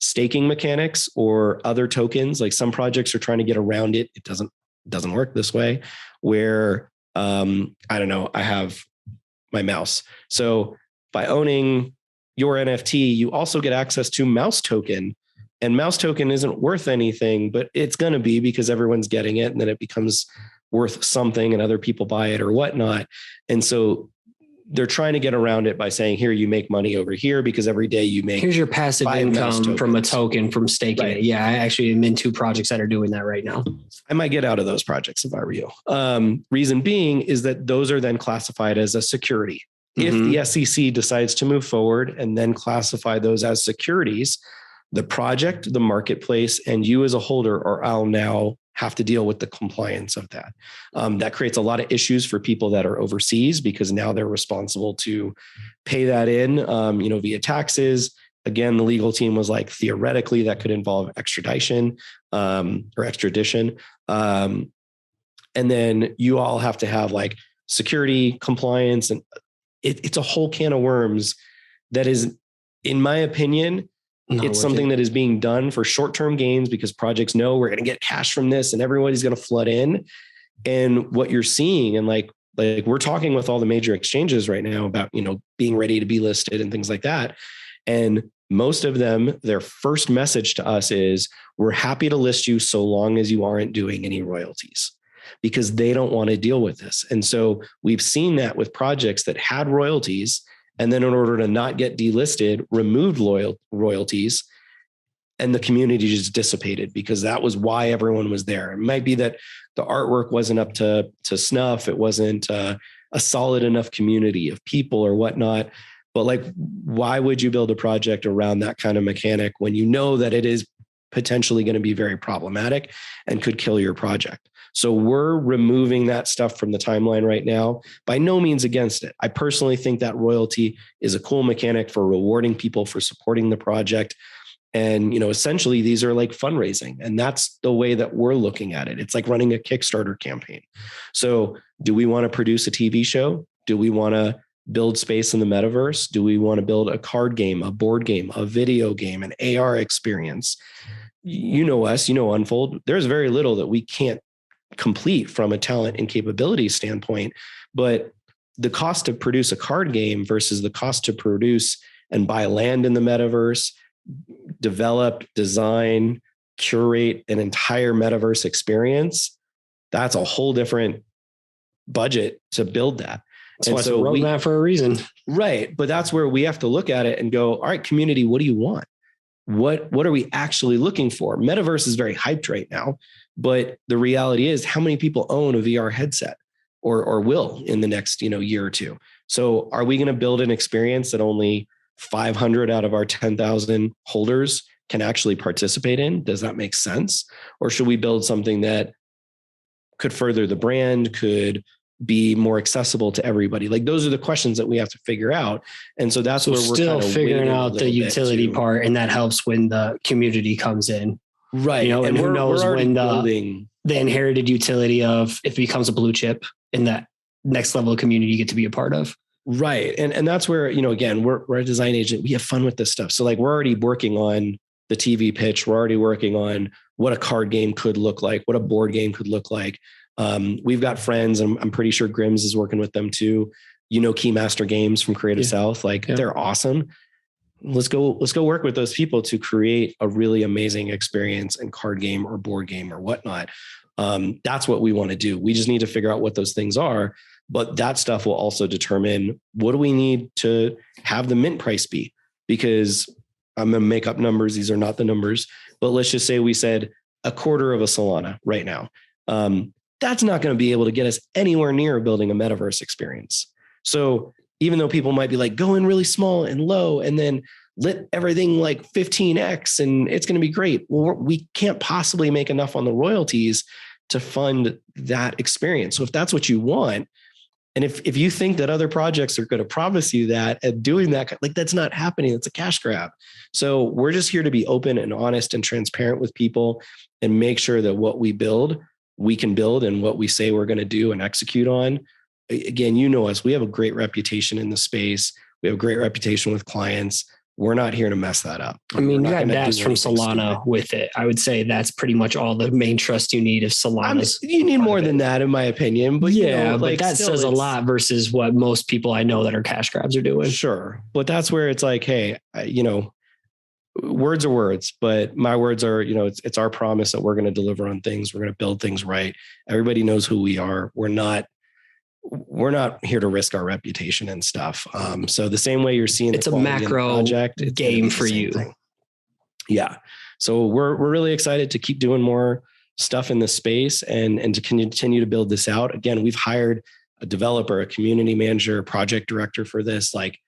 staking mechanics, or other tokens, like some projects are trying to get around it. It doesn't work this way, where, I don't know, I have my mouse. So by owning your NFT, you also get access to mouse token. And mouse token isn't worth anything, but it's going to be because everyone's getting it, and then it becomes worth something and other people buy it or whatnot. And so they're trying to get around it by saying, here, you make money over here because every day you make. Here's your passive income from a token from staking it. Yeah, I actually am in 2 projects that are doing that right now. I might get out of those projects if I were you. Reason being is that those are then classified as a security. If the SEC decides to move forward and then classify those as securities, the project, the marketplace, and you as a holder, or I'll now have to deal with the compliance of that. That creates a lot of issues for people that are overseas, because now they're responsible to pay that in, via taxes. Again, the legal team was like, theoretically, that could involve extradition. And then you all have to have like security compliance, and it's a whole can of worms that is, in my opinion, it's something that is being done for short-term gains, because projects know we're going to get cash from this and everybody's going to flood in. And what you're seeing, and like we're talking with all the major exchanges right now about, being ready to be listed and things like that. And most of them, their first message to us is, we're happy to list you so long as you aren't doing any royalties, because they don't want to deal with this. And so we've seen that with projects that had royalties, and then in order to not get delisted, removed royalties, and the community just dissipated, because that was why everyone was there. It might be that the artwork wasn't up to snuff. It wasn't a solid enough community of people or whatnot. But like, why would you build a project around that kind of mechanic when you know that it is potentially going to be very problematic and could kill your project? So we're removing that stuff from the timeline right now. By no means against it. I personally think that royalty is a cool mechanic for rewarding people for supporting the project. And, essentially these are like fundraising, and that's the way that we're looking at it. It's like running a Kickstarter campaign. So do we want to produce a TV show? Do we want to build space in the metaverse? Do we want to build a card game, a board game, a video game, an AR experience? You know us, Unfold. There's very little that we can't complete from a talent and capability standpoint, but the cost to produce a card game versus the cost to produce and buy land in the metaverse, develop, design, curate an entire metaverse experience, that's a whole different budget to build that. That's why it's a roadmap for a reason. Right. But that's where we have to look at it and go, all right, community, what do you want? What are we actually looking for? Metaverse is very hyped right now, but the reality is, how many people own a VR headset or will in the next, year or two? So are we going to build an experience that only 500 out of our 10,000 holders can actually participate in? Does that make sense? Or should we build something that could further the brand, could be more accessible to everybody? Like, those are the questions that we have to figure out. And so that's where we're still figuring out the utility part. And that helps when the community comes in. Right. And who knows when the inherited utility of, if it becomes a blue chip in that next level of community you get to be a part of. Right. And that's where, again, we're a design agent. We have fun with this stuff. So like, we're already working on the TV pitch. We're already working on what a card game could look like, what a board game could look like. We've got friends, and I'm pretty sure Grimm's is working with them too. Keymaster Games from Creative South. They're awesome. Let's go work with those people to create a really amazing experience and card game or board game or whatnot. That's what we want to do. We just need to figure out what those things are. But that stuff will also determine, what do we need to have the mint price be? Because I'm going to make up numbers. These are not the numbers, but let's just say we said a quarter of a Solana right now. That's not going to be able to get us anywhere near building a metaverse experience. So even though people might be like, go in really small and low and then lit everything like 15x and it's going to be great. Well, we can't possibly make enough on the royalties to fund that experience. So if that's what you want, And if you think that other projects are going to promise you that and doing that, like that's not happening. It's a cash grab. So we're just here to be open and honest and transparent with people and make sure that what we build, we can build, and what we say we're going to do and execute on. Again, you know us, we have a great reputation in the space. We have a great reputation with clients. We're not here to mess that up. I mean, you got Dash from Solana with it. I would say that's pretty much all the main trust you need of Solana. You need more than that, in my opinion. But yeah, but that says a lot versus what most people I know that are cash grabs are doing. Sure. But that's where it's like, hey, words are words, but my words are, it's our promise that we're going to deliver on things. We're going to build things right. Everybody knows who we are. We're not here to risk our reputation and stuff. So the same way you're seeing it's a macro project game for you. Thing. Yeah. So we're really excited to keep doing more stuff in this space and to continue to build this out. Again, we've hired a developer, a community manager, a project director for this. Like,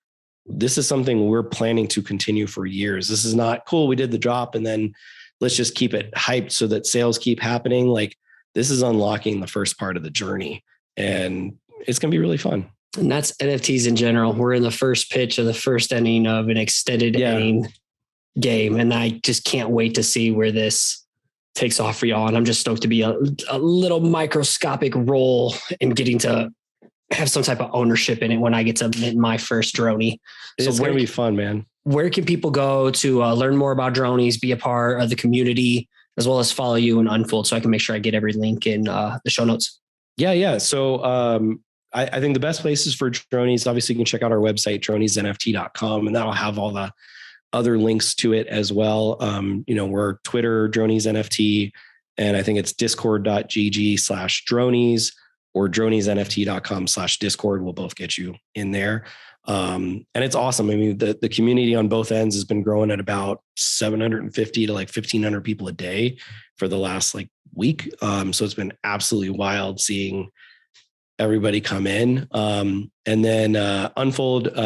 this is something we're planning to continue for years. This is not cool. We did the drop and then let's just keep it hyped so that sales keep happening. Like, this is unlocking the first part of the journey, and it's going to be really fun. And that's NFTs in general. We're in the first pitch of the first inning of an extended inning game. And I just can't wait to see where this takes off for y'all. And I'm just stoked to be a little microscopic role in getting to have some type of ownership in it when I get to mint my first Droney. It's going to be fun, man. Where can people go to learn more about Dronies, be a part of the community, as well as follow you and Unfold, so I can make sure I get every link in the show notes? Yeah. So I think the best places for Dronies, obviously you can check out our website, droniesnft.com, and that'll have all the other links to it as well. We're Twitter, Dronies NFT, and I think it's discord.gg/dronies or droniesnft.com/discord will both get you in there. And it's awesome. I mean, the community on both ends has been growing at about 750 to like 1,500 people a day for the last week. So it's been absolutely wild seeing everybody come in. And then Unfold,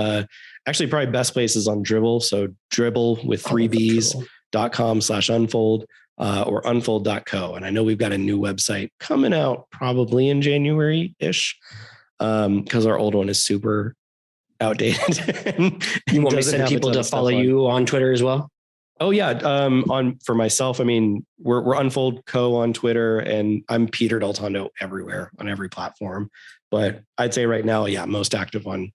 actually probably best place is on Dribble. So Dribble with 3bs.com/unfold or unfold.co. And I know we've got a new website coming out probably in January-ish because our old one is super outdated. You want me to send people to follow you on Twitter as well? Oh yeah. For myself, I mean, we're Unfold Co on Twitter, and I'm Peter Deltondo everywhere on every platform. But I'd say right now, most active on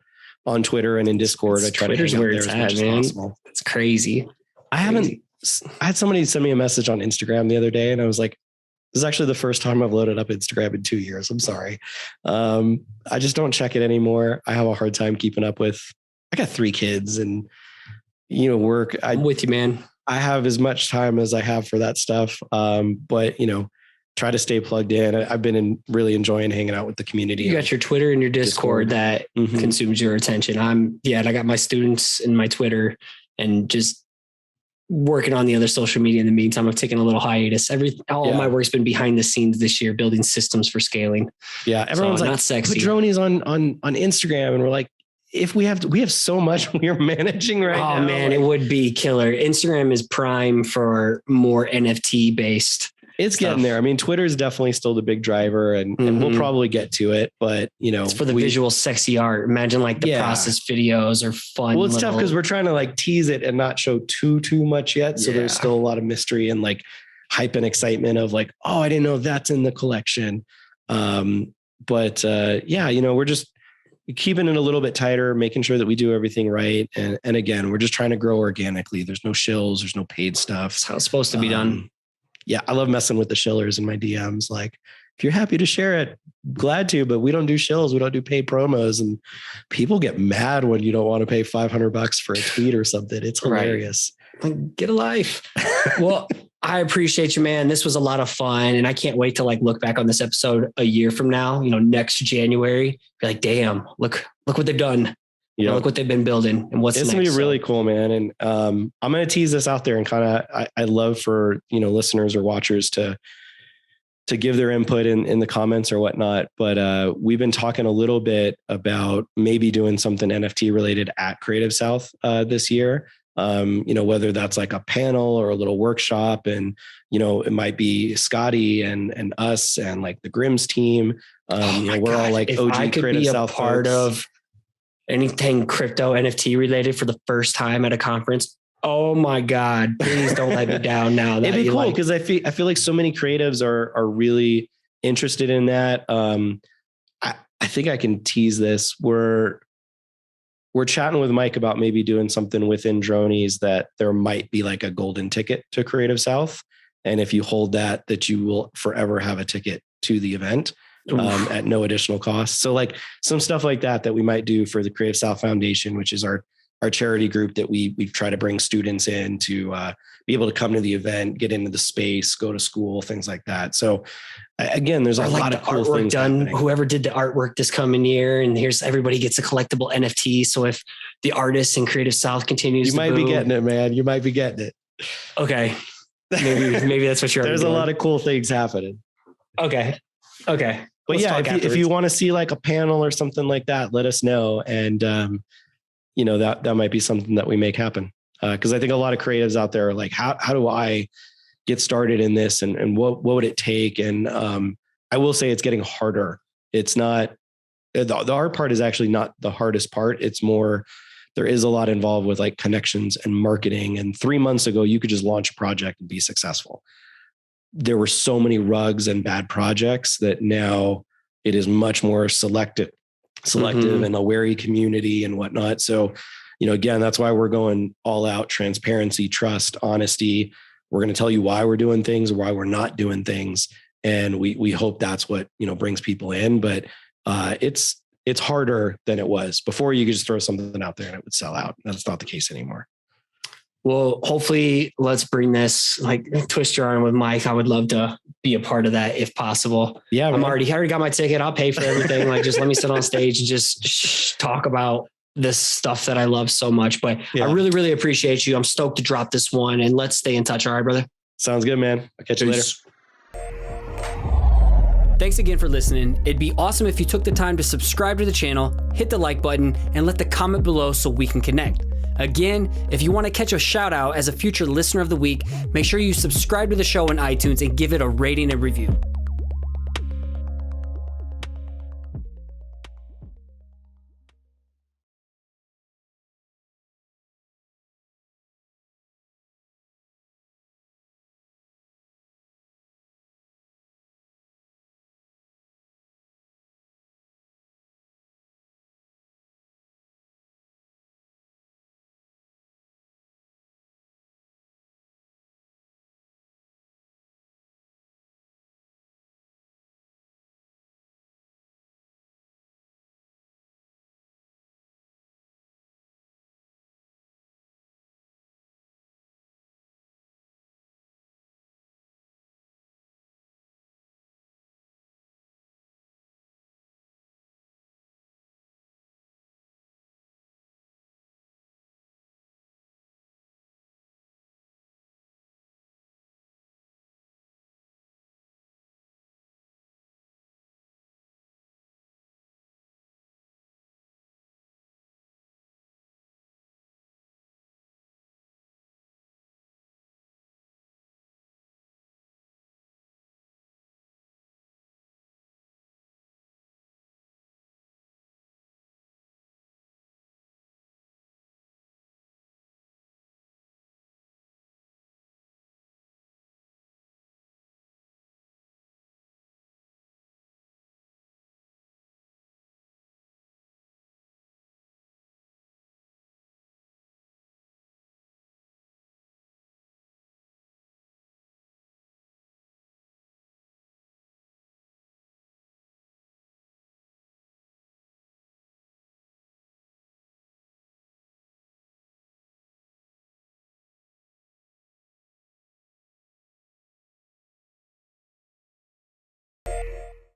Twitter and in Discord. I try Twitter's to hang where out it's there as much at, man. as possible. It's crazy. I had somebody send me a message on Instagram the other day, and I was like, this is actually the first time I've loaded up Instagram in 2 years. I'm sorry. I just don't check it anymore. I have a hard time keeping up with. I got 3 kids and work. I'm with you, man. I have as much time as I have for that stuff. But try to stay plugged in. I've been really enjoying hanging out with the community. You got your Twitter and your Discord that consumes your attention. And I got my students in my Twitter and just working on the other social media in the meantime. I've taken a little hiatus. All my work's been behind the scenes this year, building systems for scaling. Yeah. Everyone's not sexy. Put Dronies on Instagram. And we're like, if we have so much we're managing right now. Oh man, it would be killer. Instagram is prime for more NFT based. It's stuff. Getting there. I mean, Twitter is definitely still the big driver, and we'll probably get to it. But it's for the visual, sexy art. Imagine the process videos are fun. Well, it's tough because we're trying to tease it and not show too much yet. So there's still a lot of mystery and hype and excitement of oh, I didn't know that's in the collection. We're just keeping it a little bit tighter, making sure that we do everything right. And again, we're just trying to grow organically. There's no shills. There's no paid stuff. That's how it's supposed to be done. Yeah. I love messing with the shillers in my DMs. If you're happy to share it, glad to, but we don't do shills. We don't do paid promos, and people get mad when you don't want to pay $500 for a tweet or something. It's hilarious. Right. Get a life. Well, I appreciate you, man. This was a lot of fun, and I can't wait to look back on this episode a year from now, next January. Be like, damn, look what they've done. Yeah. Look what they've been building and what's next. It's going to be really cool, man. And I'm going to tease this out there and I love for, listeners or watchers to give their input in the comments or whatnot. But we've been talking a little bit about maybe doing something NFT related at Creative South this year. Whether that's like a panel or a little workshop, and, it might be Scotty and us and like the Grimm's team. We're all like if OG I could Creative be a South part folks. of anything crypto NFT related for the first time at a conference. Oh my God, please don't let me down now. It'd be cool because I feel like so many creatives are really interested in that. I think I can tease this. We're chatting with Mike about maybe doing something within Dronies that there might be like a golden ticket to Creative South. And if you hold that you will forever have a ticket to the event at no additional cost. So like some stuff like that we might do for the Creative South Foundation, which is our charity group that we try to bring students in to be able to come to the event, get into the space, go to school, things like that. So again, there's a lot of cool things done. happening. Whoever did the artwork this coming year, and here's everybody gets a collectible NFT. So if the artists in Creative South continues, you might be getting it, man. You might be getting it. Okay, maybe that's what you're. There's a lot of cool things happening. Okay. But if you want to see like a panel or something like that, let us know. And, that might be something that we make happen. Cause I think a lot of creatives out there are like, how do I get started in this? And what would it take? And, I will say it's getting harder. It's not, the hard part is actually not the hardest part. It's more, there is a lot involved with like connections and marketing. And 3 months ago, you could just launch a project and be successful. There were so many rugs and bad projects that now it is much more selective and a wary community and whatnot. So, again, that's why we're going all out: transparency, trust, honesty. We're going to tell you why we're doing things, why we're not doing things. And we hope that's what, brings people in. But it's harder than it was before. You could just throw something out there and it would sell out. That's not the case anymore. Well, hopefully let's bring this, like, twist your arm with Mike. I would love to be a part of that if possible. Yeah. I already got my ticket. I'll pay for everything. Like, just let me sit on stage and just talk about this stuff that I love so much. But I really, really appreciate you. I'm stoked to drop this one, and let's stay in touch. All right, brother. Sounds good, man. I'll catch you later. Thanks again for listening. It'd be awesome if you took the time to subscribe to the channel, hit the like button, and let the comment below so we can connect. Again, if you want to catch a shout out as a future listener of the week, make sure you subscribe to the show on iTunes and give it a rating and review.